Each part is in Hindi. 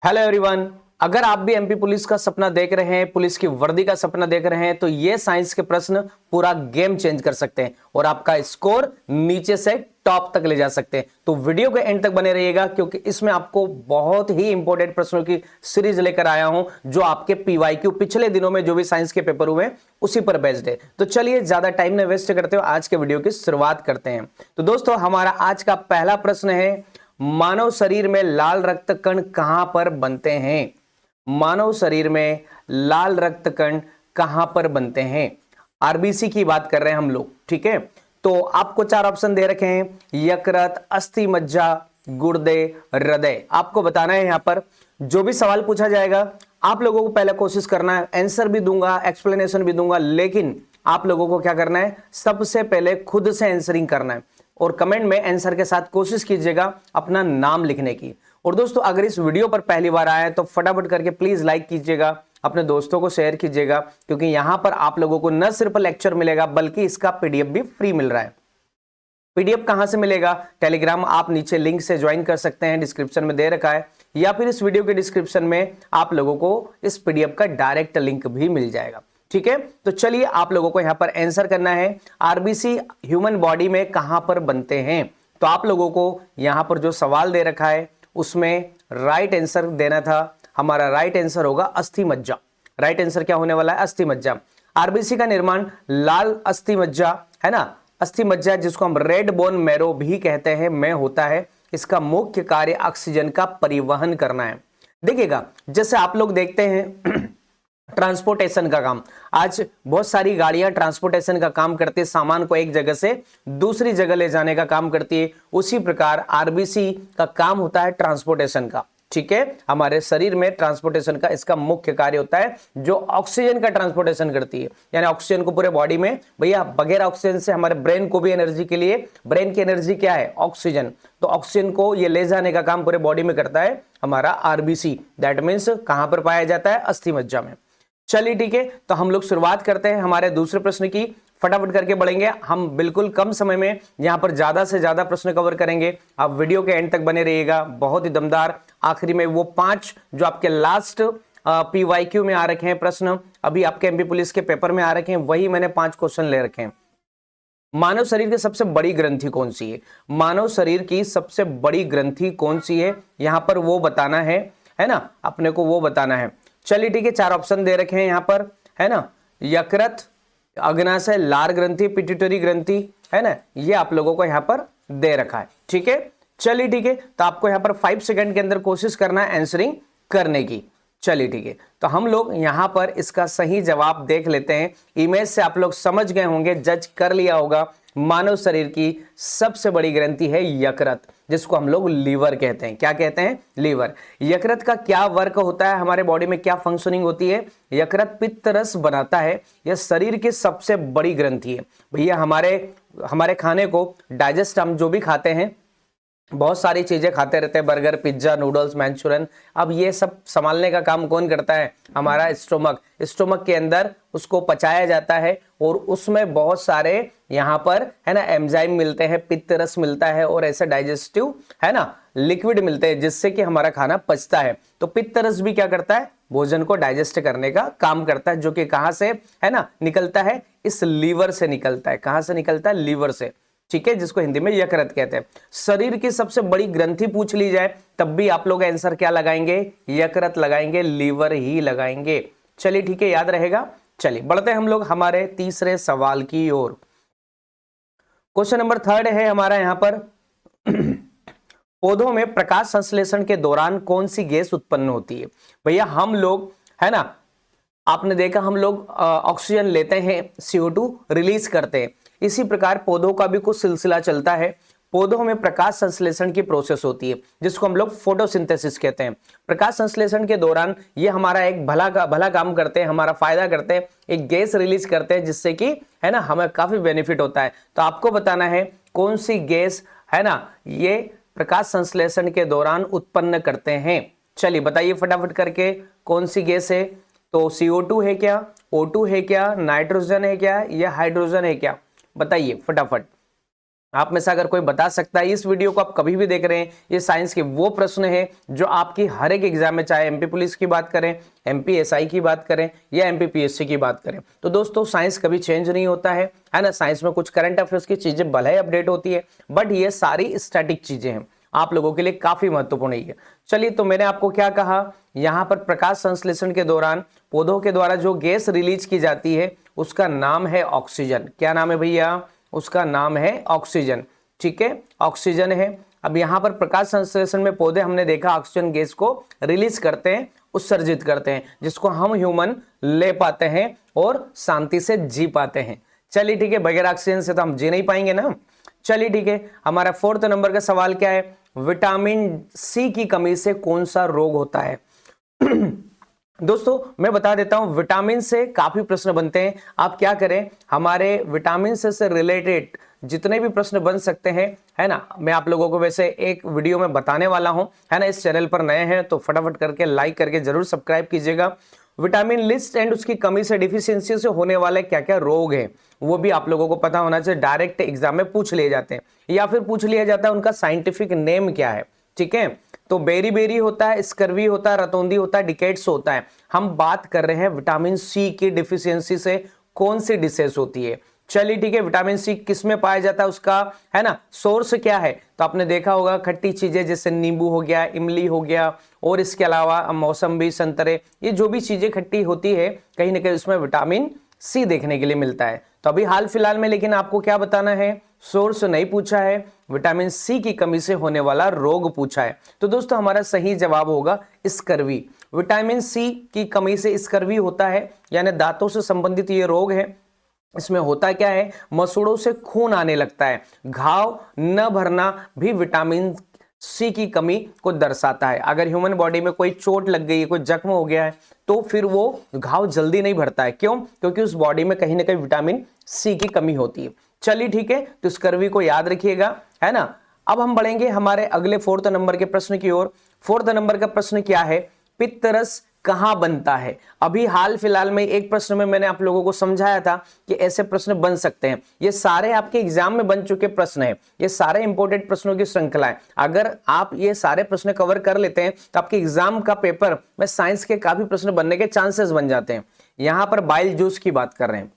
Hello everyone. अगर आप भी एमपी पुलिस का सपना देख रहे हैं, पुलिस की वर्दी का सपना देख रहे हैं, तो ये साइंस के प्रश्न पूरा गेम चेंज कर सकते हैं और आपका स्कोर नीचे से टॉप तक ले जा सकते हैं। तो वीडियो के एंड तक बने रहिएगा, क्योंकि इसमें आपको बहुत ही इंपॉर्टेंट प्रश्नों की सीरीज लेकर आया हूं, जो आपके पीवाईक्यू पिछले दिनों में जो भी साइंस के पेपर हुए उसी पर बेस्ड है। तो चलिए ज्यादा टाइम न वेस्ट करते हुए आज के वीडियो की शुरुआत करते हैं। तो दोस्तों, हमारा आज का पहला प्रश्न है, मानव शरीर में लाल रक्त कण कहां पर बनते हैं? मानव शरीर में लाल रक्त कण कहां पर बनते हैं? आरबीसी की बात कर रहे हैं हम लोग, ठीक है। तो आपको चार ऑप्शन दे रखे हैं, यकृत, अस्थि मज्जा, गुर्दे, हृदय। आपको बताना है यहां पर जो भी सवाल पूछा जाएगा आप लोगों को पहले कोशिश करना है, आंसर भी दूंगा, एक्सप्लेनेशन भी दूंगा, लेकिन आप लोगों को क्या करना है, सबसे पहले खुद से आंसरिंग करना है और कमेंट में आंसर के साथ कोशिश कीजिएगा अपना नाम लिखने की। और दोस्तों, अगर इस वीडियो पर पहली बार आए तो फटाफट करके प्लीज लाइक कीजिएगा, अपने दोस्तों को शेयर कीजिएगा, क्योंकि यहां पर आप लोगों को न सिर्फ लेक्चर मिलेगा बल्कि इसका पीडीएफ भी फ्री मिल रहा है। पीडीएफ कहां से मिलेगा? टेलीग्राम आप नीचे लिंक से ज्वाइन कर सकते हैं, डिस्क्रिप्शन में दे रखा है, या फिर इस वीडियो के डिस्क्रिप्शन में आप लोगों को इस पीडीएफ का डायरेक्ट लिंक भी मिल जाएगा, ठीक है। तो चलिए आप लोगों को यहां पर आंसर करना है, आरबीसी ह्यूमन बॉडी में कहां पर बनते हैं। तो आप लोगों को यहां पर जो सवाल दे रखा है उसमें राइट आंसर देना था। हमारा राइट आंसर होगा अस्थि मज्जा। राइट आंसर क्या होने वाला है? अस्थि मज्जा। आरबीसी का निर्माण लाल अस्थि मज्जा, है ना, अस्थि मज्जा जिसको हम रेड बोन मैरो भी कहते हैं, में होता है। इसका मुख्य कार्य ऑक्सीजन का परिवहन करना है। देखिएगा, जैसे आप लोग देखते हैं ट्रांसपोर्टेशन का काम, आज बहुत सारी गाड़ियां ट्रांसपोर्टेशन का काम करती है, सामान को एक जगह से दूसरी जगह ले जाने का काम करती है। उसी प्रकार आरबीसी का काम होता है ट्रांसपोर्टेशन का, ठीक है। हमारे शरीर में ट्रांसपोर्टेशन का इसका मुख्य कार्य होता है, जो ऑक्सीजन का ट्रांसपोर्टेशन करती है, यानी ऑक्सीजन को पूरे बॉडी में, भैया बगैर ऑक्सीजन से हमारे ब्रेन को भी एनर्जी के लिए, ब्रेन की एनर्जी क्या है? ऑक्सीजन। तो ऑक्सीजन को ये ले जाने का काम पूरे बॉडी में करता है हमारा आरबीसी। दैट मीन्स कहां पर पाया जाता है? अस्थि मज्जा में। चलिए ठीक है, तो हम लोग शुरुआत करते हैं हमारे दूसरे प्रश्न की। फटाफट करके बढ़ेंगे, हम बिल्कुल कम समय में यहां पर ज्यादा से ज्यादा प्रश्न कवर करेंगे। आप वीडियो के एंड तक बने रहिएगा, बहुत ही दमदार। आखिरी में वो 5 जो आपके लास्ट पीवाईक्यू में आ रखे हैं प्रश्न, अभी आपके एमपी पुलिस के पेपर में आ रखे हैं, वही मैंने 5 क्वेश्चन ले रखे हैं। मानव शरीर की सबसे बड़ी ग्रंथि कौन सी है? मानव शरीर की सबसे बड़ी ग्रंथि कौन सी है, यहां पर वो बताना है ना, अपने को वो बताना है। चलिए ठीक है, 4 ऑप्शन दे रखे हैं यहां पर, है ना, यकृत, अग्नाशय, लार ग्रंथि, पिट्यूटरी ग्रंथि, है ना, ये आप लोगों को यहां पर दे रखा है, ठीक है। चलिए ठीक है, तो आपको यहां पर 5 सेकंड के अंदर कोशिश करना है आंसरिंग करने की। चलिए ठीक है, तो हम लोग यहां पर इसका सही जवाब देख लेते हैं। इमेज से आप लोग समझ गए होंगे, जज कर लिया होगा। मानव शरीर की सबसे बड़ी ग्रंथि है यकृत, जिसको हम लोग लीवर कहते हैं। क्या कहते हैं? लीवर। यकृत का क्या वर्क होता है, हमारे बॉडी में क्या फंक्शनिंग होती है? यकृत पित्त रस बनाता है। यह शरीर की सबसे बड़ी ग्रंथि है। भैया हमारे खाने को डाइजेस्ट, हम जो भी खाते हैं, बहुत सारी चीजें खाते रहते हैं, बर्गर, पिज्जा, नूडल्स, मंचूरियन। अब ये सब संभालने का काम कौन करता है? हमारा स्टोमक। स्टोमक के अंदर उसको पचाया जाता है और उसमें बहुत सारे यहाँ पर, है ना, एंजाइम मिलते हैं, पित्त रस मिलता है और ऐसे डाइजेस्टिव, है ना, लिक्विड मिलते हैं, जिससे कि हमारा खाना पचता है। तो पित्त रस भी क्या करता है? भोजन को डाइजेस्ट करने का काम करता है, जो कि कहां से, है ना, निकलता है? इस लीवर से निकलता है। कहां से निकलता है? लीवर से, ठीक है, जिसको हिंदी में यकृत कहते हैं। शरीर की सबसे बड़ी ग्रंथि पूछ ली जाए तब भी आप लोग आंसर क्या लगाएंगे? यकृत लगाएंगे, लीवर ही लगाएंगे। चलिए ठीक है, याद रहेगा। चलिए बढ़ते हैं हम लोग हमारे तीसरे सवाल की ओर। क्वेश्चन नंबर 3 है हमारा यहां पर पौधों में प्रकाश संश्लेषण के दौरान कौन सी गैस उत्पन्न होती है? भैया हम लोग, है ना, आपने देखा हम लोग ऑक्सीजन लेते हैं, CO2 रिलीज करते हैं। इसी प्रकार पौधों का भी कुछ सिलसिला चलता है। पौधों में प्रकाश संश्लेषण की प्रोसेस होती है, जिसको हम लोग फोटोसिंथेसिस कहते हैं। प्रकाश संश्लेषण के दौरान ये हमारा एक भला काम करते हैं, हमारा फायदा करते हैं, एक गैस रिलीज करते हैं, जिससे कि, है ना, हमें काफी बेनिफिट होता है। तो आपको बताना है कौन सी गैस, है ना, ये प्रकाश संश्लेषण के दौरान उत्पन्न करते हैं। चलिए बताइए फटाफट करके, कौन सी गैस है? तो CO2 है क्या, O2 है क्या, नाइट्रोजन है क्या, या हाइड्रोजन है क्या? बताइए फटाफट। आप में से अगर कोई बता सकता है, इस वीडियो को आप कभी भी देख रहे हैं, ये साइंस के वो प्रश्न है जो आपकी हर एक एग्जाम में, चाहे एमपी पुलिस की बात करें, एमपी एसआई की बात करें या एमपी पीएससी की बात करें, तो दोस्तों साइंस कभी चेंज नहीं होता है ना। साइंस में कुछ करंट अफेयर्स की चीजें भले ही अपडेट होती है, बट ये सारी स्टैटिक चीजें हैं, आप लोगों के लिए काफी महत्वपूर्ण है। चलिए, तो मैंने आपको क्या कहा, यहां पर प्रकाश संश्लेषण के दौरान पौधों के द्वारा जो गैस रिलीज की जाती है उसका नाम है ऑक्सीजन। क्या नाम है भैया? उसका नाम है ऑक्सीजन। ठीक है, ऑक्सीजन है। अब यहां पर प्रकाश संश्लेषण में पौधे, हमने देखा, ऑक्सीजन गैस को रिलीज करते हैं, उत्सर्जित करते हैं, जिसको हम ह्यूमन ले पाते हैं और शांति से जी पाते हैं। चलिए ठीक है, बगैर ऑक्सीजन से तो हम जी नहीं पाएंगे ना। चलिए ठीक है, हमारा 4th नंबर का सवाल क्या है? विटामिन सी की कमी से कौन सा रोग होता है? दोस्तों मैं बता देता हूं, विटामिन से काफी प्रश्न बनते हैं। आप क्या करें, हमारे विटामिन से रिलेटेड जितने भी प्रश्न बन सकते हैं, है ना, मैं आप लोगों को वैसे एक वीडियो में बताने वाला हूं, है ना। इस चैनल पर नए हैं तो फटाफट करके लाइक करके जरूर सब्सक्राइब कीजिएगा। विटामिन लिस्ट एंड उसकी कमी से, डिफिशियंसी से होने वाले क्या क्या रोग हैं वो भी आप लोगों को पता होना चाहिए। डायरेक्ट एग्जाम में पूछ लिए जाते हैं या फिर पूछ लिया जाता है उनका साइंटिफिक नेम क्या है। ठीक है, तो बेरी बेरी होता है, स्कर्वी होता है, रतौंधी होता है, डिकेट्स होता है। हम बात कर रहे हैं विटामिन सी की डिफिशियंसी से कौन सी डिसीज होती है। चलिए ठीक है, विटामिन सी किस में पाया जाता है, उसका, है ना, सोर्स क्या है? तो आपने देखा होगा खट्टी चीजें जैसे नींबू हो गया, इमली हो गया, और इसके अलावा मौसम्बी, संतरे, ये जो भी चीजें खट्टी होती है कहीं ना कहीं उसमें विटामिन सी देखने के लिए मिलता है। तो अभी हाल फिलहाल में लेकिन आपको क्या बताना है, सोर्स नहीं पूछा है, विटामिन सी की कमी से होने वाला रोग पूछा है। तो दोस्तों हमारा सही जवाब होगा स्कर्वी। विटामिन सी की कमी से स्कर्वी होता है, यानी दांतों से संबंधित ये रोग है। इसमें होता क्या है, मसूड़ों से खून आने लगता है, घाव न भरना भी विटामिन सी की कमी को दर्शाता है। अगर ह्यूमन बॉडी में कोई चोट लग गई है, कोई जख्म हो गया है, तो फिर वो घाव जल्दी नहीं भरता है। क्यों? क्योंकि उस बॉडी में कहीं ना कहीं विटामिन सी की कमी होती है। चलिए ठीक है, तो स्कर्वी को याद रखिएगा, है ना। अब हम बढ़ेंगे हमारे अगले 4th नंबर के प्रश्न की ओर। 4th नंबर का प्रश्न क्या है, पित्तरस कहां बनता है? अभी हाल फिलहाल में एक प्रश्न में मैंने आप लोगों को समझाया था कि ऐसे प्रश्न बन सकते हैं। ये सारे आपके एग्जाम में बन चुके प्रश्न हैं, ये सारे इंपॉर्टेंट प्रश्नों की श्रृंखला है। अगर आप ये सारे प्रश्न कवर कर लेते हैं तो आपके एग्जाम का पेपर में साइंस के काफी प्रश्न बनने के चांसेस बन जाते हैं। यहां पर बाइल जूस की बात कर रहे हैं,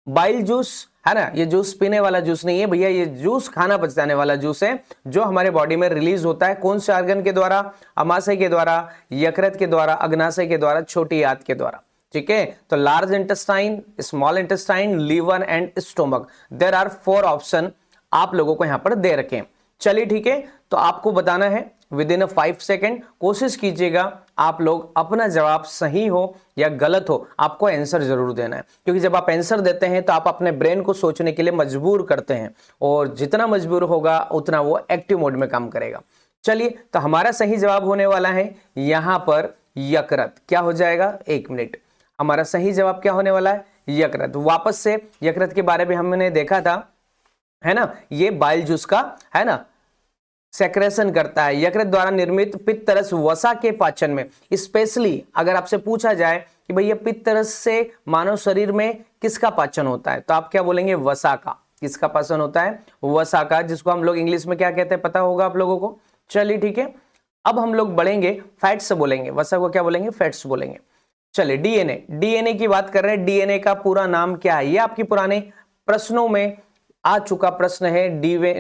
बाइल जूस, है ना, ये जूस पीने वाला जूस नहीं है भैया, ये जूस खाना पचाने वाला जूस है, जो हमारे बॉडी में रिलीज होता है। कौन से ऑर्गन के द्वारा? अमाशय के द्वारा, यकृत के द्वारा, अग्नाशय के द्वारा, छोटी आंत के द्वारा। ठीक है, तो large intestine, small intestine, liver and stomach. There are 4 option आप लोगों को यहां पर दे रखे हैं। चलिए ठीक है, तो आपको बताना है विद इन 5 सेकेंड। कोशिश कीजिएगा आप लोग अपना जवाब सही हो या गलत हो, आपको आंसर जरूर देना है, क्योंकि जब आप आंसर देते हैं तो आप अपने ब्रेन को सोचने के लिए मजबूर करते हैं, और जितना मजबूर होगा उतना वो एक्टिव मोड में काम करेगा। चलिए, तो हमारा सही जवाब होने वाला है यहां पर यकृत। क्या हो जाएगा? 1 मिनट। हमारा सही जवाब क्या होने वाला है? यकृत। वापस से यकृत के बारे में हमने देखा था, है ना, ये बाइल जूस का, है ना, सेक्रेशन करता है। यकृत द्वारा निर्मित पित्तरस वसा के पाचन में, स्पेशली अगर आपसे पूछा जाए कि भैया पित्तरस से मानव शरीर में किसका पाचन होता है, तो आप क्या बोलेंगे? वसा का। किसका पाचन होता है? वसा का, जिसको हम लोग इंग्लिश में क्या कहते हैं पता होगा आप लोगों को। चलिए ठीक है, अब हम लोग बढ़ेंगे, फैट्स बोलेंगे, वसा को क्या बोलेंगे? फैट्स बोलेंगे। चलिए, डीएनए, डीएनए की बात कर रहे हैं। डीएनए का पूरा नाम क्या है? ये आपके पुराने प्रश्नों में आ चुका प्रश्न है।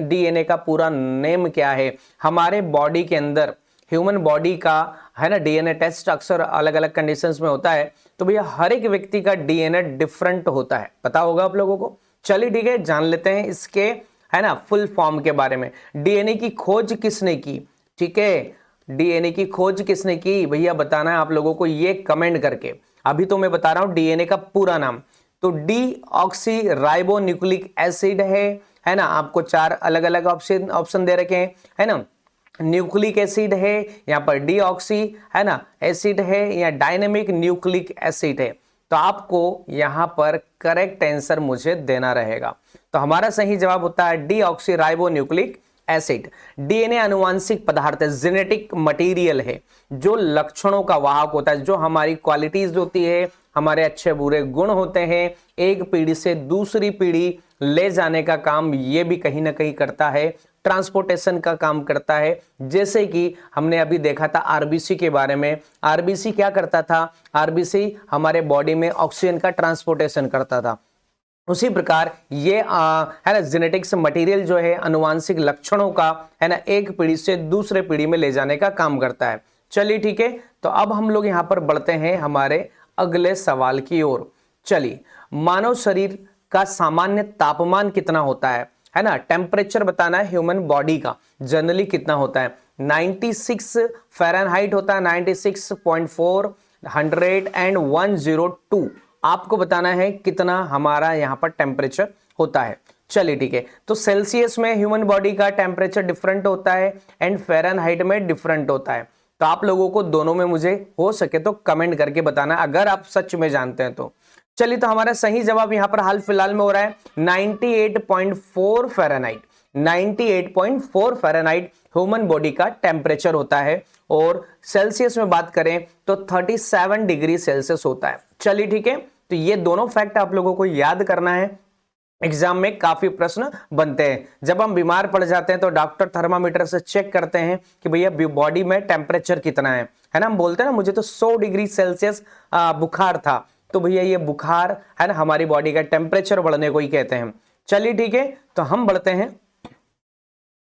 डीएनए का पूरा नेम क्या है? हमारे बॉडी के अंदर, ह्यूमन बॉडी का, है ना, डीएनए टेस्ट अक्सर अलग अलग कंडीशंस में होता है, तो भैया हर एक व्यक्ति का डीएनए डिफरेंट होता है, पता होगा आप लोगों को। चलिए ठीक है, जान लेते हैं इसके, है ना, फुल फॉर्म के बारे में। डीएनए की खोज किसने की? ठीक है, डीएनए की खोज किसने की भैया, बताना है आप लोगों को ये कमेंट करके। अभी तो मैं बता रहा हूं डीएनए का पूरा नाम, तो डीऑक्सी राइबो न्यूक्लिक एसिड है ना। आपको 4 अलग अलग ऑप्शन दे रखे हैं, है ना। न्यूक्लिक एसिड है, यहाँ पर डीऑक्सी, है ना, एसिड है, या डायनेमिक न्यूक्लिक एसिड है। तो आपको यहाँ पर करेक्ट आंसर मुझे देना रहेगा। तो हमारा सही जवाब होता है deoxy ribo nucleic acid. DNA अनुवांशिक पदार्थ है, जेनेटिक मटेरियल है, जो लक्षणों का वाहक होता है, जो हमारी क्वालिटीज होती है हमारे अच्छे बुरे गुण होते हैं, एक पीढ़ी से दूसरी पीढ़ी ले जाने का काम ये भी कहीं ना कहीं करता है, ट्रांसपोर्टेशन का काम करता है। जैसे कि हमने अभी देखा था आरबीसी के बारे में, आरबीसी क्या करता था, आरबीसी हमारे बॉडी में ऑक्सीजन का ट्रांसपोर्टेशन करता था। उसी प्रकार ये है ना जेनेटिक्स मटेरियल जो है अनुवांशिक लक्षणों का है ना एक पीढ़ी से दूसरे पीढ़ी में ले जाने का काम करता है। चलिए ठीक है, तो अब हम लोग यहां पर बढ़ते हैं हमारे अगले सवाल की ओर। चलिए, मानव शरीर का सामान्य तापमान कितना होता है ना, टेम्परेचर बताना है ह्यूमन बॉडी का जनरली कितना होता है। 96 फ़ारेनहाइट होता है, 96.4, 100 एंड 102 आपको बताना है कितना हमारा यहां पर टेम्परेचर होता है। चलिए ठीक है, तो सेल्सियस में ह्यूमन बॉडी का टेम्परेचर डिफरेंट होता है एंड फ़ारेनहाइट में डिफरेंट होता है। तो आप लोगों को दोनों में मुझे हो सके तो कमेंट करके बताना अगर आप सच में जानते हैं तो। चलिए, तो हमारा सही जवाब यहां पर हाल फिलहाल में हो रहा है 98.4 फ़ारेनहाइट। 98.4 फ़ारेनहाइट ह्यूमन बॉडी का टेम्परेचर होता है और सेल्सियस में बात करें तो 37 डिग्री सेल्सियस होता है। चलिए ठीक है, तो ये दोनों फैक्ट आप लोगों को याद करना है, एग्जाम में काफी प्रश्न बनते हैं। जब हम बीमार पड़ जाते हैं तो डॉक्टर थर्मामीटर से चेक करते हैं कि भैया बॉडी में टेम्परेचर कितना है ना। हम बोलते हैं ना मुझे तो 100 डिग्री सेल्सियस बुखार था, तो भैया ये बुखार है ना हमारी बॉडी का टेम्परेचर बढ़ने को ही कहते हैं। चलिए ठीक है, तो हम बढ़ते हैं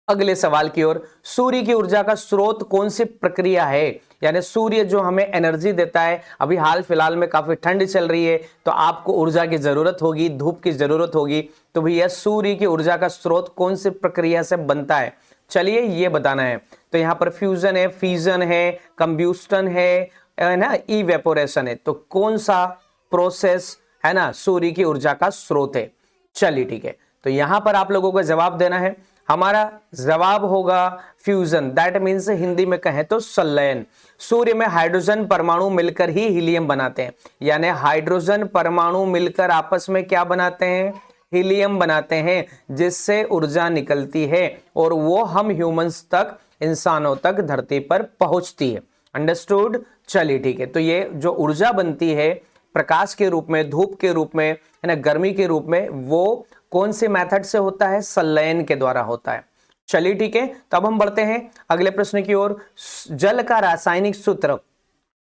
अगले सवाल की ओर। सूर्य की ऊर्जा का स्रोत कौन सी प्रक्रिया है, यानी सूर्य जो हमें एनर्जी देता है। अभी हाल फिलहाल में काफी ठंड चल रही है तो आपको ऊर्जा की जरूरत होगी, धूप की जरूरत होगी, तो भैया सूर्य की ऊर्जा का स्रोत कौन सी प्रक्रिया से बनता है, चलिए ये बताना है। तो यहाँ पर फ्यूजन है, फिजन है, कंब्यूस्टन है ना, इवेपोरेशन है, तो कौन सा प्रोसेस है ना सूर्य की ऊर्जा का स्रोत है। चलिए ठीक है, तो यहां पर आप लोगों को जवाब देना है। हमारा जवाब होगा फ्यूजन, दैट मीन्स हिंदी में कहें तो संलयन। सूर्य में हाइड्रोजन परमाणु मिलकर ही हीलियम बनाते हैं, यानी हाइड्रोजन परमाणु मिलकर आपस में क्या बनाते हैं, हीलियम बनाते हैं, जिससे ऊर्जा निकलती है और वो हम ह्यूमंस तक, इंसानों तक धरती पर पहुंचती है। अंडरस्टूड। चलिए ठीक है, तो ये जो ऊर्जा बनती है प्रकाश के रूप में, धूप के रूप में, है ना, गर्मी के रूप में, वो कौन से मेथड से होता है, संलयन के द्वारा होता है। चलिए ठीक है, तो अब हम बढ़ते हैं अगले प्रश्न की ओर। जल का रासायनिक सूत्र,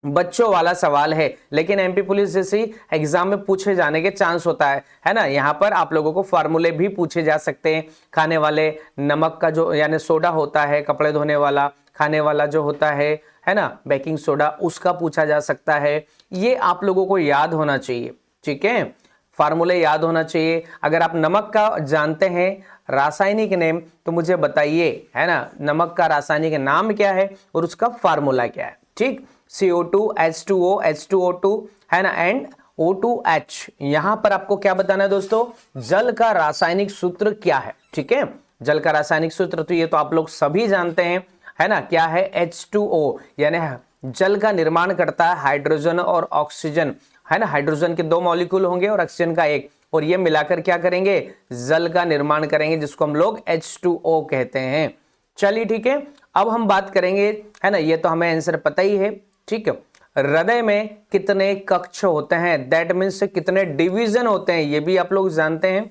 बच्चों वाला सवाल है लेकिन एमपी पुलिस जैसी एग्जाम में पूछे जाने के चांस होता है ना। यहाँ पर आप लोगों को फार्मूले भी पूछे जा सकते हैं। खाने वाले नमक का जो यानी सोडा होता है, कपड़े धोने वाला, खाने वाला जो होता है ना बेकिंग सोडा, उसका पूछा जा सकता है। ये आप लोगों को याद होना चाहिए, ठीक है, फार्मूले याद होना चाहिए। अगर आप नमक का जानते हैं रासायनिक नेम तो मुझे बताइए, है ना, नमक का रासायनिक नाम क्या है और उसका फार्मूला क्या है। ठीक, CO2 H2O H2O2 है ना एंड O2H। यहां पर आपको क्या बताना है दोस्तों, जल का रासायनिक सूत्र क्या है। ठीक है, जल का रासायनिक सूत्र तो ये तो आप लोग सभी जानते हैं, है ना, क्या है, H2O, यानी जल का निर्माण करता है हाइड्रोजन और ऑक्सीजन, है ना, हाइड्रोजन के 2 मॉलिक्यूल होंगे और ऑक्सीजन का 1, और ये मिलाकर क्या करेंगे, जल का निर्माण करेंगे, जिसको हम लोग H2O कहते हैं। चलिए ठीक है, अब हम बात करेंगे, है ना, ये तो हमें आंसर पता ही है। ठीक है, हृदय में कितने कक्ष होते हैं, दैट मीन्स कितने डिवीजन होते हैं, ये भी आप लोग जानते हैं,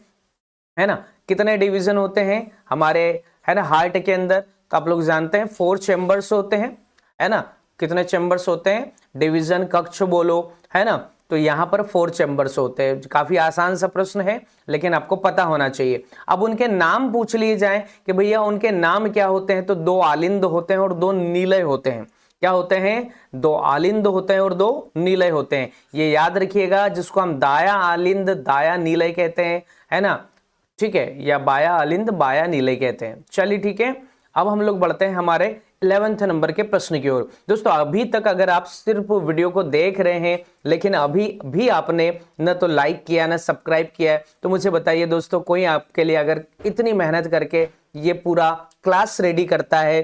है ना, कितने डिवीजन होते हैं हमारे, है ना, हार्ट के अंदर, तो आप लोग जानते हैं 4 चैम्बर्स होते हैं, है ना, कितने चैम्बर्स होते हैं, डिवीजन कक्ष बोलो, है ना, तो यहां पर 4 चैम्बर्स होते हैं। काफी आसान सा प्रश्न है लेकिन आपको पता होना चाहिए। अब उनके नाम पूछ लिए जाएं कि भैया उनके नाम क्या होते हैं, तो 2 आलिंद होते हैं और 2 नीलय होते हैं। क्या होते हैं, 2 आलिंद होते हैं और 2 नीलय होते हैं। ये याद रखिएगा, जिसको हम दाया आलिंद दाया नीलय कहते हैं, है ना, ठीक है, या बाया आलिंद बाया नीलय कहते हैं। चलिए ठीक है, अब हम लोग बढ़ते हैं हमारे 11वें नंबर के प्रश्न की ओर। दोस्तों अभी तक अगर आप सिर्फ वीडियो को देख रहे हैं लेकिन अभी भी आपने न तो लाइक किया न सब्सक्राइब किया है, तो मुझे बताइए दोस्तों, कोई आपके लिए अगर इतनी मेहनत करके ये पूरा क्लास रेडी करता है,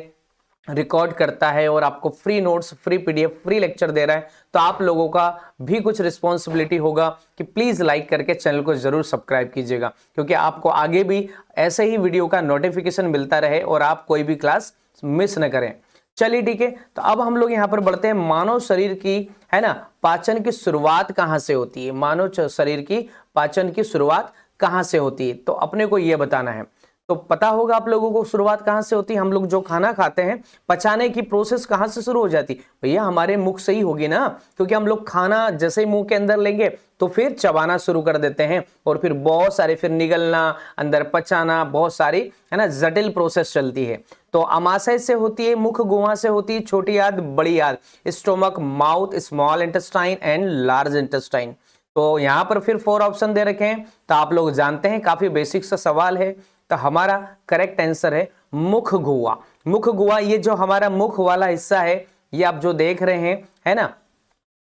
रिकॉर्ड करता है और आपको free notes, free PDF, free lecture दे रहा है, तो आप लोगों का भी कुछ रिस्पॉन्सिबिलिटी होगा कि प्लीज लाइक करके चैनल को जरूर सब्सक्राइब कीजिएगा, क्योंकि आपको आगे भी ऐसे ही वीडियो का नोटिफिकेशन मिलता रहे और आप कोई भी क्लास मिस न करें। चलिए ठीक है, तो अब हम लोग यहां पर बढ़ते हैं। मानव शरीर की, है ना, पाचन की शुरुआत कहां से होती है? मानव शरीर की पाचन की शुरुआत कहां से होती है? तो अपने को यह बताना है। तो पता होगा आप लोगों को शुरुआत कहां से होती है। हम लोग जो खाना खाते हैं, पचाने की प्रोसेस कहां से शुरू हो जाती है? भैया हमारे मुख से ही होगी ना, क्योंकि हम लोग खाना जैसे ही मुंह के अंदर लेंगे तो फिर चबाना शुरू कर देते हैं, और फिर बहुत सारे, फिर निगलना, अंदर पचाना, बहुत सारी, है ना, जटिल प्रोसेस चलती है। तो अमाशय से होती है, मुख गुहा से होती है, छोटी आंत, बड़ी आंत, stomach, mouth, small intestine and large intestine. तो यहां पर फिर 4 ऑप्शन दे रखे हैं, तो आप लोग जानते हैं, काफी बेसिक सा सवाल है। तो हमारा करेक्ट आंसर है मुख गुहा। मुख गुहा, ये जो हमारा मुख वाला हिस्सा है, ये आप जो देख रहे हैं, है ना,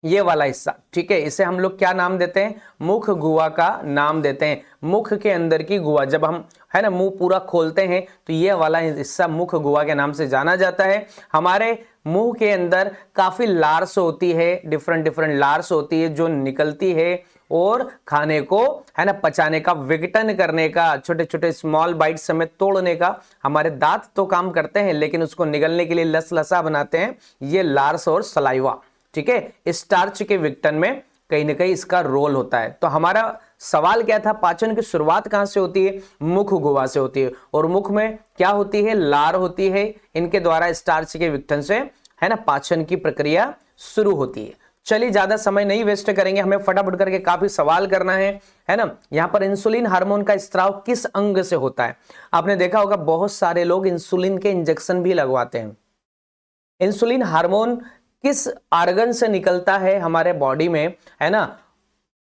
ये वाला हिस्सा, ठीक है, इसे हम लोग क्या नाम देते हैं? मुख गुहा का नाम देते हैं। मुख के अंदर की गुहा, जब हम, है ना, मुंह पूरा खोलते हैं तो ये वाला हिस्सा मुख गुहा के नाम से जाना जाता है। हमारे मुंह के अंदर काफी लार्स होती है, डिफरेंट लार्स होती है जो निकलती है, और खाने को, है ना, पचाने का, विघटन करने का, छोटे छोटे स्मॉल बाइट समेत तोड़ने का हमारे दांत तो काम करते हैं, लेकिन उसको निगलने के लिए लसलसा बनाते हैं ये लार्स और सलाइवा, ठीक है। स्टार्च के विघटन में कहीं ना कहीं इसका रोल होता है। तो हमारा सवाल क्या था? पाचन की शुरुआत कहां से होती है? मुख गुहा से होती है, और मुख में क्या होती है? लार होती है। इनके द्वारा स्टार्च के विघटन से, है ना, पाचन की प्रक्रिया शुरू होती है। चलिए ज्यादा समय नहीं वेस्ट करेंगे, हमें फटाफट करके काफी सवाल करना है ना। यहां पर इंसुलिन हार्मोन का स्त्राव किस अंग से होता है? आपने देखा होगा बहुत सारे लोग इंसुलिन के इंजेक्शन भी लगवाते हैं। इंसुलिन हार्मोन किस आर्गन से निकलता है हमारे बॉडी में, है ना?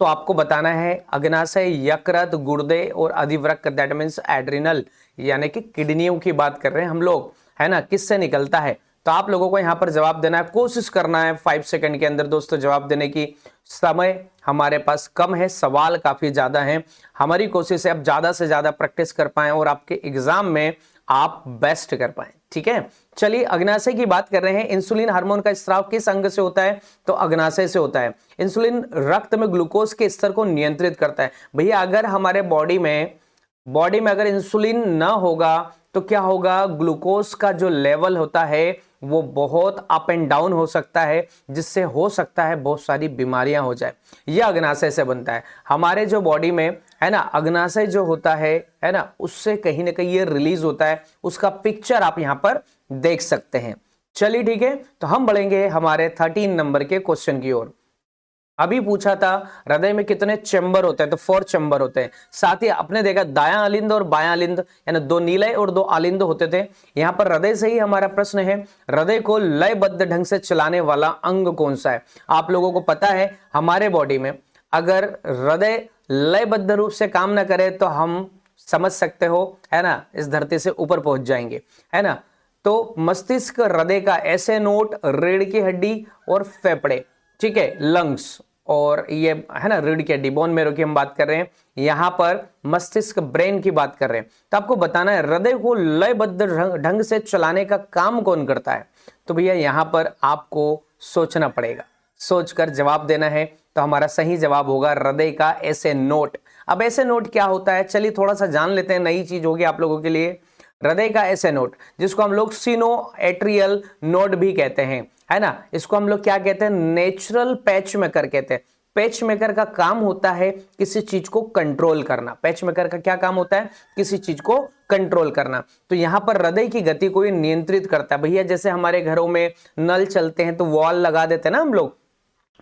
तो आपको बताना है अग्नाशय, यकृत, गुर्दे और अधिवृक्क, दैट मीन्स एड्रिनल, यानी कि किडनियों की बात कर रहे हैं हम लोग, है ना, किससे निकलता है? तो आप लोगों को यहां पर जवाब देना है, कोशिश करना है 5 सेकंड के अंदर दोस्तों जवाब देने की। समय हमारे पास कम है, सवाल काफी ज्यादा हैं। हमारी कोशिश है अब ज्यादा से ज्यादा प्रैक्टिस कर पाएं और आपके एग्जाम में आप बेस्ट कर पाएं, ठीक है। चलिए अग्नाशय की बात कर रहे हैं। इंसुलिन हार्मोन का स्त्राव किस अंग से होता है? तो अग्नाशय से होता है। इंसुलिन रक्त में ग्लूकोज के स्तर को नियंत्रित करता है। भैया अगर हमारे बॉडी में अगर इंसुलिन ना होगा तो क्या होगा? ग्लूकोज का जो लेवल होता है वो बहुत अप एंड डाउन हो सकता है, जिससे हो सकता है बहुत सारी बीमारियां हो जाए। यह अग्नाशय से बनता है। हमारे जो बॉडी में, है ना, अग्नाशय जो होता है ना, उससे कहीं ना कहीं ये रिलीज होता है। उसका पिक्चर आप यहां पर देख सकते हैं। चलिए ठीक है, तो हम बढ़ेंगे हमारे 13 नंबर के क्वेश्चन की ओर। अभी पूछा था हृदय में कितने चैम्बर होते हैं? तो 4 चैम्बर होते हैं। साथ ही आपने देखा दायां अलिंद और बायां अलिंद, यानी 2 नीले और 2 अलिंद होते थे। यहां पर हृदय से ही हमारा प्रश्न है, हृदय को लयबद्ध ढंग से चलाने वाला अंग कौन सा है? आप लोगों को पता है हमारे बॉडी में अगर हृदय लयबद्ध रूप से काम ना करे तो हम समझ सकते हो, है ना, इस धरती से ऊपर पहुंच जाएंगे, है ना। तो मस्तिष्क, हृदय का ऐसे नोट, रीढ़ की हड्डी और फेफड़े, ठीक है, लंग्स, और ये, है ना, रीढ़ की हड्डी, बोन मैरो की हम बात कर रहे हैं। यहां पर मस्तिष्क, ब्रेन की बात कर रहे हैं। तो आपको बताना है हृदय को लयबद्ध ढंग से चलाने का काम कौन करता है? तो भैया यहां पर आपको सोचना पड़ेगा, सोचकर जवाब देना है। तो हमारा सही जवाब होगा हृदय का ऐसे नोट। अब ऐसे नोट क्या होता है, चलिए थोड़ा सा जान लेते हैं, नई चीज होगी आप लोगों के लिए। हृदय का ऐसे नोट, जिसको हम लोग सीनो एट्रियल नोड भी कहते हैं, है ना, इसको हम लोग क्या कहते हैं? नेचुरल पैच मेकर कहते हैं। पैच मेकर का काम होता है किसी चीज को कंट्रोल करना। पैच मेकर का क्या काम होता है? किसी चीज को कंट्रोल करना। तो यहां पर हृदय की गति को ये नियंत्रित करता है। भैया जैसे हमारे घरों में नल चलते हैं तो वॉल लगा देते हैं ना हम लोग,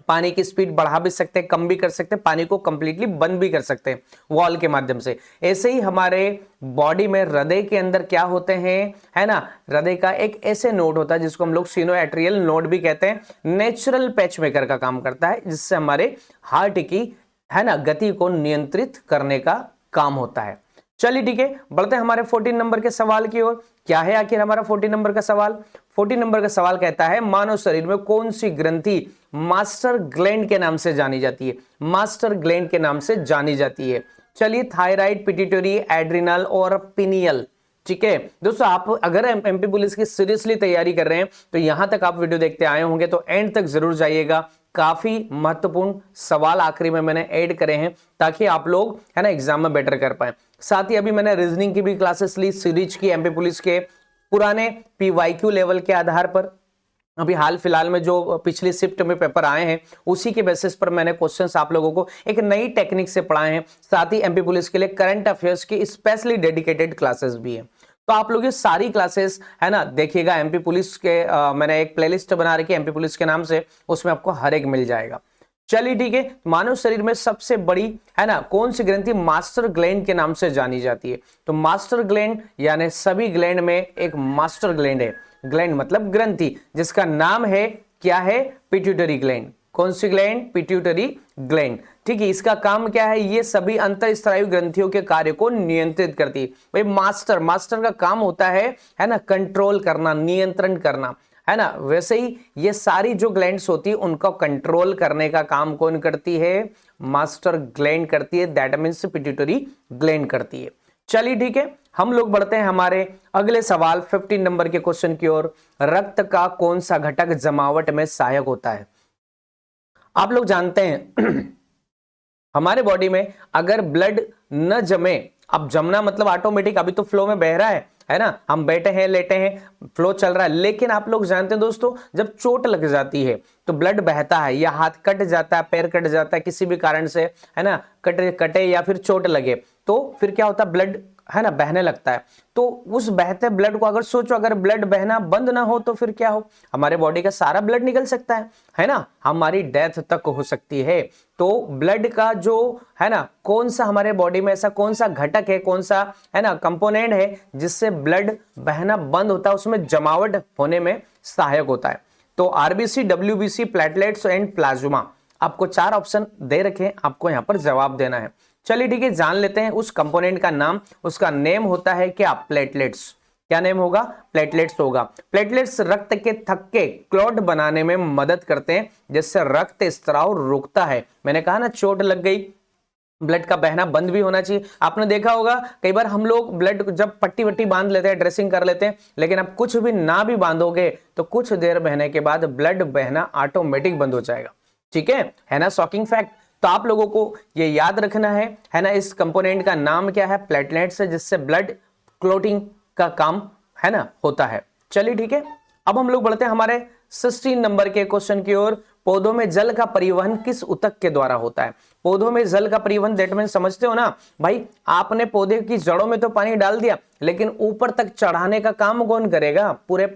पानी की स्पीड बढ़ा भी सकते हैं, कम भी कर सकते हैं, पानी को कंप्लीटली बंद भी कर सकते हैं वॉल के माध्यम से। ऐसे ही हमारे बॉडी में हृदय के अंदर क्या होते हैं, है ना, हृदय का एक ऐसे नोड होता है जिसको हम लोग सिनोएट्रियल नोड भी कहते हैं। नेचुरल पैच मेकर का काम करता है, जिससे हमारे हार्ट की, है ना, गति को नियंत्रित करने का काम होता है। चलिए ठीक है, बढ़ते हैं हमारे 14 नंबर के सवाल की ओर। क्या है आखिर हमारा 14 नंबर का सवाल? 14 नंबर का सवाल कहता है मानव शरीर में कौन सी ग्रंथि मास्टर ग्लैंड के नाम से जानी जाती है? मास्टर ग्लैंड के नाम से जानी जाती है। चलिए, थायराइड, पिट्यूटरी, एड्रिनल और पिनियल, ठीक है दोस्तों। आप अगर एमपी पुलिस की सीरियसली तैयारी कर रहे हैं तो यहां तक आप वीडियो देखते आए होंगे तो एंड तक जरूर जाइएगा। काफी महत्वपूर्ण सवाल आखिरी में मैंने ऐड करे हैं ताकि आप लोग, है ना, एग्जाम में बेटर कर पाए। साथ ही अभी मैंने रीजनिंग की भी क्लासेस ली सीरीज की, एमपी पुलिस के पुराने पीवाईक्यू लेवल के आधार पर, अभी हाल फिलहाल में जो पिछली शिफ्ट में पेपर आए हैं उसी के बेसिस पर मैंने क्वेश्चंस आप लोगों को एक नई टेक्निक से पढ़ाए हैं। साथ ही एमपी पुलिस के लिए करंट अफेयर्स की स्पेशली डेडिकेटेड क्लासेस भी है। तो आप लोग ये सारी क्लासेस है ना देखिएगा। एमपी पुलिस के मैंने एक प्लेलिस्ट बना रखी है एमपी पुलिस के नाम से, उसमें आपको हर एक मिल जाएगा। चलिए ठीक है। मानव शरीर में सबसे बड़ी है ना कौन सी ग्रंथि मास्टर ग्लैंड के नाम से जानी जाती है? तो मास्टर ग्लैंड यानी सभी ग्लैंड में एक मास्टर ग्लैंड है। ग्लैंड मतलब ग्रंथि, जिसका नाम है क्या है? Pituitary gland. कौन सी ग्लैंड? Pituitary gland. ठीक है। इसका काम क्या है? ये सभी अंतःस्त्रायु ग्रंथियों के कार्य को नियंत्रित करती है। भाई मास्टर का काम होता है ना कंट्रोल करना, नियंत्रण करना, है ना। वैसे ही ये सारी जो ग्लैंड्स होती है उनको कंट्रोल करने का काम कौन करती है? मास्टर ग्लैंड करती है। दैट मीन्स पिट्यूटरी ग्लैंड करती है। चलिए ठीक है। हम लोग बढ़ते हैं हमारे अगले सवाल 15 नंबर के क्वेश्चन की ओर। रक्त का कौन सा घटक जमावट में सहायक होता है? आप लोग जानते हैं हमारे बॉडी में अगर ब्लड न जमे, अब जमना मतलब ऑटोमेटिक, अभी तो फ्लो में बह रहा है ना, हम बैठे हैं लेटे हैं फ्लो चल रहा है, लेकिन आप लोग जानते हैं दोस्तों जब चोट लग जाती है तो ब्लड बहता है, या हाथ कट जाता है, पैर कट जाता है किसी भी कारण से, है ना, कटे या फिर चोट लगे, तो फिर क्या होता है? ब्लड है ना बहने लगता है। तो उस बहते ब्लड को अगर सोचो, अगर ब्लड बहना बंद ना हो तो फिर क्या हो? हमारे बॉडी का सारा ब्लड निकल सकता है ना, हमारी डेथ तक हो सकती है। तो ब्लड का जो है ना कौन सा हमारे बॉडी में ऐसा कौन सा घटक है, कौन सा है ना कंपोनेंट है जिससे ब्लड बहना बंद होता है, उसमें जमावट होने में सहायक होता है? तो RBC, WBC, platelets and plasma. आपको 4 ऑप्शन दे रखे, आपको यहां पर जवाब देना है। चलिए ठीक है, जान लेते हैं उस कंपोनेंट का नाम। उसका नेम होता है क्या? प्लेटलेट्स। क्या नेम होगा? प्लेटलेट्स होगा। प्लेटलेट्स रक्त के थक्के क्लॉट बनाने में मदद करते हैं, जिससे रक्त स्त्राव रुकता है। मैंने कहा ना चोट लग गई, ब्लड का बहना बंद भी होना चाहिए। आपने देखा होगा कई बार हम लोग ब्लड जब पट्टी वट्टी बांध लेते हैं, ड्रेसिंग कर लेते हैं, लेकिन आप कुछ भी ना भी बांधोगे तो कुछ देर बहने के बाद ब्लड बहना ऑटोमेटिक बंद हो जाएगा। ठीक है ना, शॉकिंग फैक्ट। तो आप लोगों को ये याद रखना है ना, इस कंपोनेंट का नाम क्या है? प्लेटलेट्स है, जिससे ब्लड क्लोटिंग का काम है ना होता है। चलिए ठीक है। अब हम लोग बढ़ते हैं हमारे 16 नंबर के क्वेश्चन की ओर। पौधों में जल का परिवहन किस ऊतक के द्वारा होता है? पौधों में जल का परिवहन दैट मीन समझते हो ना भाई, आपने पौधे की जड़ों में तो पानी डाल दिया, लेकिन ऊपर तक चढ़ाने का काम कौन करेगा? पूरे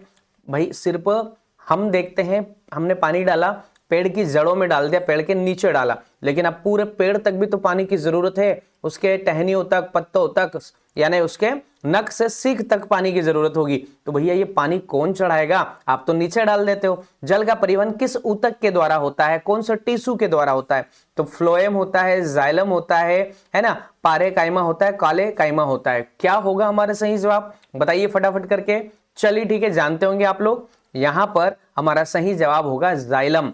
भाई सिर्फ हम देखते हैं हमने पानी डाला, पेड़ की जड़ों में डाल दिया, पेड़ के नीचे डाला, लेकिन अब पूरे पेड़ तक भी तो पानी की जरूरत है, उसके टहनियों तक, पत्तों तक, यानी उसके नख से सीख तक पानी की जरूरत होगी। तो भैया ये पानी कौन चढ़ाएगा? आप तो नीचे डाल देते हो। जल का परिवहन किस ऊतक के द्वारा होता है? कौन सा टिश्यू के द्वारा होता है? तो फ्लोएम होता है, जाइलम होता है ना, पारेकाइमा होता है, काले काइमा होता है। क्या होगा हमारा सही जवाब? बताइए फटाफट करके। चलिए ठीक है, जानते होंगे आप लोग, यहां पर हमारा सही जवाब होगा जाइलम,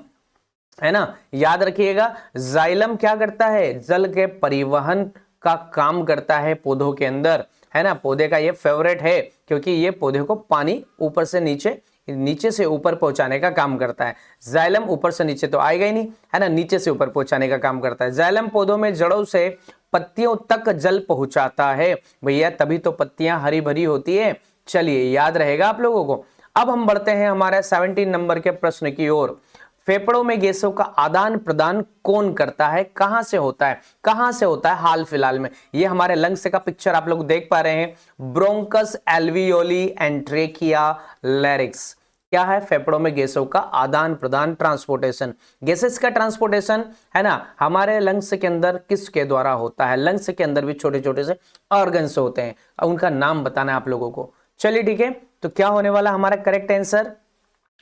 है ना। याद रखिएगा, जाइलम क्या करता है? जल के परिवहन का काम करता है पौधों के अंदर, है ना। पौधे का ये फेवरेट है, क्योंकि ये पौधे को पानी ऊपर से नीचे, नीचे से ऊपर पहुंचाने का काम करता है। जाइलम ऊपर से नीचे तो आएगा ही नहीं, है ना, नीचे से ऊपर पहुंचाने का काम करता है। जाइलम पौधों में जड़ों से पत्तियों तक जल पहुंचाता है भैया, तभी तो पत्तियां हरी भरी होती है। चलिए याद रहेगा आप लोगों को। अब हम बढ़ते हैं हमारे 17 नंबर के प्रश्न की ओर। फेफड़ों में गैसों का आदान प्रदान कौन करता है? कहां से होता है? कहां से होता है हाल फिलहाल में? ये हमारे लंग्स का पिक्चर आप लोग देख पा रहे हैं। Bronchus alveoli and trachea larynx. क्या है? फेफड़ों में गैसों का आदान प्रदान, ट्रांसपोर्टेशन। गैसेस का ट्रांसपोर्टेशन है ना हमारे लंग्स के अंदर किसके द्वारा होता है? लंग्स के अंदर भी छोटे छोटे से ऑर्गन्स होते हैं, उनका नाम बताना है आप लोगों को। चलिए ठीक है, तो क्या होने वाला हमारा करेक्ट आंसर?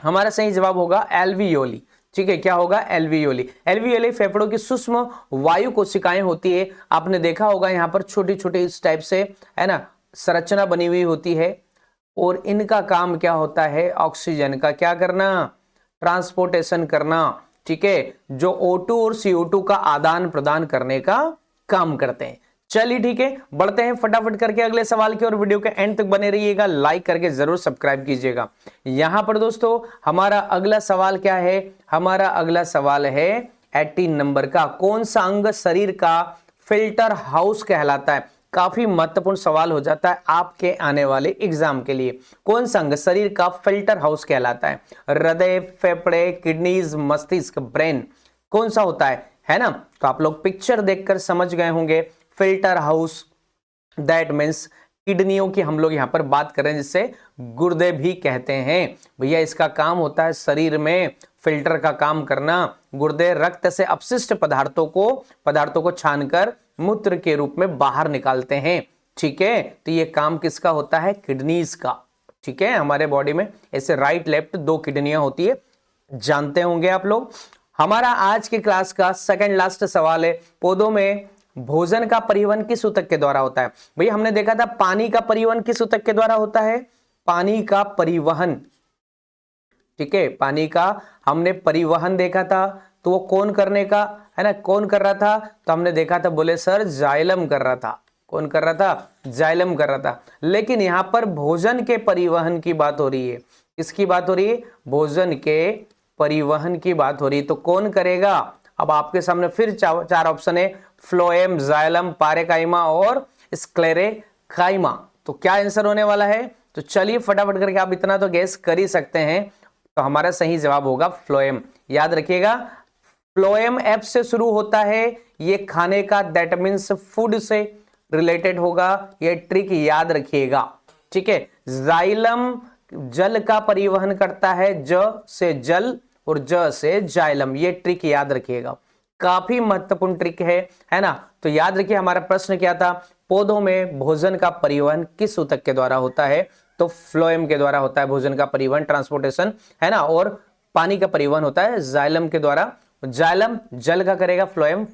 हमारा सही जवाब होगा एल्वियोली। ठीक है, क्या होगा? एल्वियोली। एल्वियोली फेफड़ों की सूक्ष्म वायु कोशिकाएं होती है। आपने देखा होगा यहाँ पर छोटी छोटी इस टाइप से, है ना, संरचना बनी हुई होती है, और इनका काम क्या होता है? ऑक्सीजन का क्या करना? ट्रांसपोर्टेशन करना। ठीक है, जो O2 और CO2 का आदान प्रदान करने का काम करते हैं। चलिए ठीक है, बढ़ते हैं फटाफट करके अगले सवाल की और। वीडियो के एंड तक बने रहिएगा, लाइक करके जरूर सब्सक्राइब कीजिएगा। यहां पर दोस्तों हमारा अगला सवाल क्या है? हमारा अगला सवाल है 18 नंबर का। कौन सा अंग शरीर का फिल्टर हाउस कहलाता है? काफी महत्वपूर्ण सवाल हो जाता है आपके आने वाले एग्जाम के लिए। कौन सा अंग शरीर का फिल्टर हाउस कहलाता है? हृदय, फेफड़े, किडनीज, मस्तिष्क, ब्रेन, कौन सा होता है ना? तो आप लोग पिक्चर देखकर समझ गए होंगे। फिल्टर हाउस दैट मीन्स किडनियों की हम लोग यहां पर बात कर रहे हैं, जिससे गुर्दे भी कहते हैं। भैया इसका काम होता है शरीर में फिल्टर का काम करना। गुर्दे रक्त से अपशिष्ट पदार्थों को छानकर मूत्र के रूप में बाहर निकालते हैं। ठीक है, तो ये काम किसका होता है? किडनीज का। ठीक है, हमारे बॉडी में ऐसे राइट लेफ्ट 2 किडनियां होती है, जानते होंगे आप लोग। हमारा आज की क्लास का सेकंड लास्ट सवाल है, पौधों में भोजन का परिवहन किस ऊतक के द्वारा होता है? भैया हमने देखा था पानी का परिवहन किस ऊतक के द्वारा होता है? पानी का परिवहन, ठीक है, पानी का हमने परिवहन देखा था, तो वो कौन करने का है ना, कौन कर रहा था? तो हमने देखा था, बोले सर जाइलम कर रहा था। कौन कर रहा था? जाइलम कर रहा था। लेकिन यहां पर भोजन के परिवहन की बात हो रही है। किसकी बात हो रही है? भोजन के परिवहन की बात हो रही है। तो कौन करेगा? अब आपके सामने फिर 4 ऑप्शन है, फ्लोएम, जाइलम, पारेकाइमा और स्क्लेरेकाइमा। तो क्या आंसर होने वाला है? तो चलिए फटाफट करके आप इतना तो गैस कर ही सकते हैं। तो हमारा सही जवाब होगा फ्लोएम। याद रखिएगा, फ्लोएम एफ से शुरू होता है, ये खाने का, दैट मीन्स फूड से रिलेटेड होगा, ये ट्रिक याद रखिएगा। ठीक है, जाइलम जल का परिवहन करता है, ज से जल और ज से जाइलम, ये ट्रिक याद रखिएगा, काफी महत्वपूर्ण ट्रिक है ना। तो याद रखिए हमारा प्रश्न क्या था, पौधों में भोजन का परिवहन किस ऊतक के द्वारा होता है? तो फ्लोएम के द्वारा होता है भोजन का परिवहन, ट्रांसपोर्टेशन, है ना। और पानी का परिवहन होता है जाइलम के द्वारा। जाइलम जल का करेगा, फ्लोएम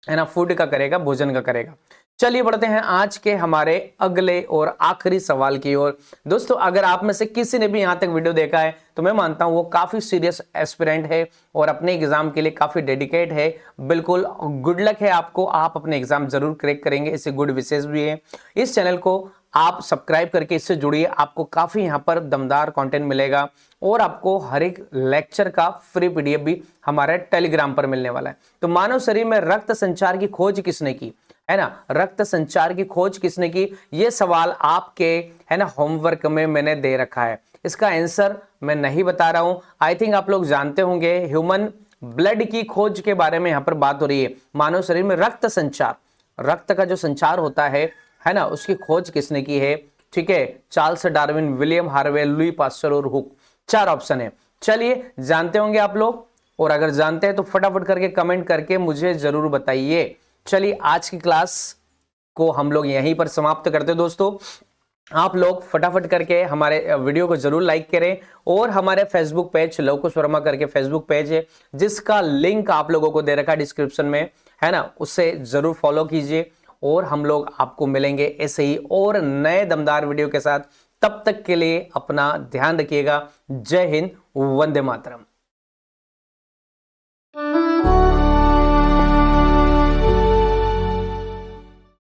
है ना फूड का करेगा, भोजन का करेगा। चलिए बढ़ते हैं आज के हमारे अगले और आखिरी सवाल की ओर। दोस्तों अगर आप में से किसी ने भी यहां तक वीडियो देखा है तो मैं मानता हूं वो काफी सीरियस एस्पिरेंट है और अपने एग्जाम के लिए काफी डेडिकेट है। बिल्कुल गुड लक है आपको, आप अपने एग्जाम जरूर क्रैक करेंगे, इससे गुड विशेष भी है। इस चैनल को आप सब्सक्राइब करके इससे जुड़िए, आपको काफी यहाँ पर दमदार कंटेंट मिलेगा और आपको हर एक लेक्चर का फ्री पीडीएफ भी हमारे टेलीग्राम पर मिलने वाला है। तो मानव शरीर में रक्त संचार की खोज किसने की, है ना, रक्त संचार की खोज किसने की? ये सवाल आपके है ना होमवर्क में मैंने दे रखा है। इसका आंसर मैं नहीं बता रहा हूं, आई थिंक आप लोग जानते होंगे। ह्यूमन ब्लड की खोज के बारे में यहां पर बात हो रही है। मानव शरीर में रक्त संचार, रक्त का जो संचार होता है ना, उसकी खोज किसने की है? ठीक है, Charles Darwin, William Harvey, Louis Pasteur और हुक। 4 ऑप्शन है। चलिए जानते होंगे आप लोग, और अगर जानते हैं तो फटाफट करके कमेंट करके मुझे जरूर बताइए। चलिए आज की क्लास को हम लोग यहीं पर समाप्त करते हैं। दोस्तों आप लोग फटाफट करके हमारे वीडियो को जरूर लाइक करें और हमारे फेसबुक पेज लव कुश वर्मा करके फेसबुक पेज है जिसका लिंक आप लोगों को दे रखा है डिस्क्रिप्शन में, है ना, उससे जरूर फॉलो कीजिए और हम लोग आपको मिलेंगे ऐसे ही और नए दमदार वीडियो के साथ। तब तक के लिए अपना ध्यान रखिएगा। जय हिंद, वंदे मातरम।